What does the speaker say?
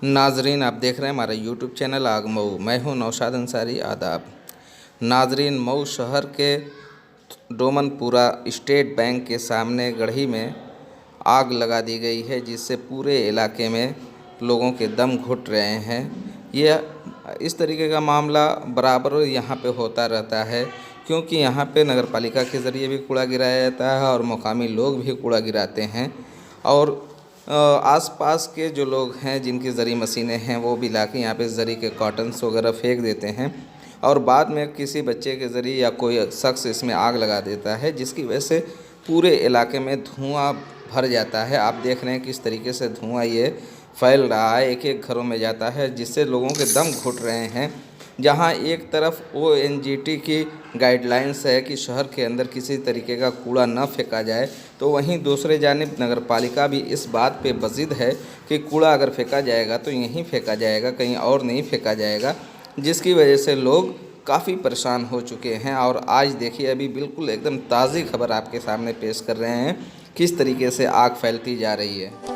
नाजरीन, आप देख रहे हैं हमारा यूट्यूब चैनल आग मऊ। मैं हूं नौशाद अंसारी। आदाब नाजरीन, मऊ शहर के डोमनपुरा स्टेट बैंक के सामने गढ़ी में आग लगा दी गई है, जिससे पूरे इलाके में लोगों के दम घुट रहे हैं। यह इस तरीके का मामला बराबर यहाँ पे होता रहता है, क्योंकि यहाँ पे नगर पालिका के ज़रिए भी कूड़ा गिराया जाता है और मुकामी लोग भी कूड़ा गिराते हैं। और आसपास के जो लोग हैं जिनकी ज़री मशीनें हैं वो भी लाके यहाँ पे ज़री के कॉटन्स वगैरह फेंक देते हैं और बाद में किसी बच्चे के ज़रिए या कोई शख्स इसमें आग लगा देता है, जिसकी वजह से पूरे इलाके में धुआं भर जाता है। आप देख रहे हैं किस तरीके से धुआं ये फैल रहा है, एक एक घरों में जाता है, जिससे लोगों के दम घुट रहे हैं। जहां एक तरफ ONGT की गाइडलाइंस है कि शहर के अंदर किसी तरीके का कूड़ा न फेंका जाए, तो वहीं दूसरे जानिब नगर पालिका भी इस बात पे बज़िद है कि कूड़ा अगर फेंका जाएगा तो यहीं फेंका जाएगा, कहीं और नहीं फेंका जाएगा, जिसकी वजह से लोग काफ़ी परेशान हो चुके हैं। और आज देखिए, अभी बिल्कुल एकदम ताज़ी खबर आपके सामने पेश कर रहे हैं किस तरीके से आग फैलती जा रही है।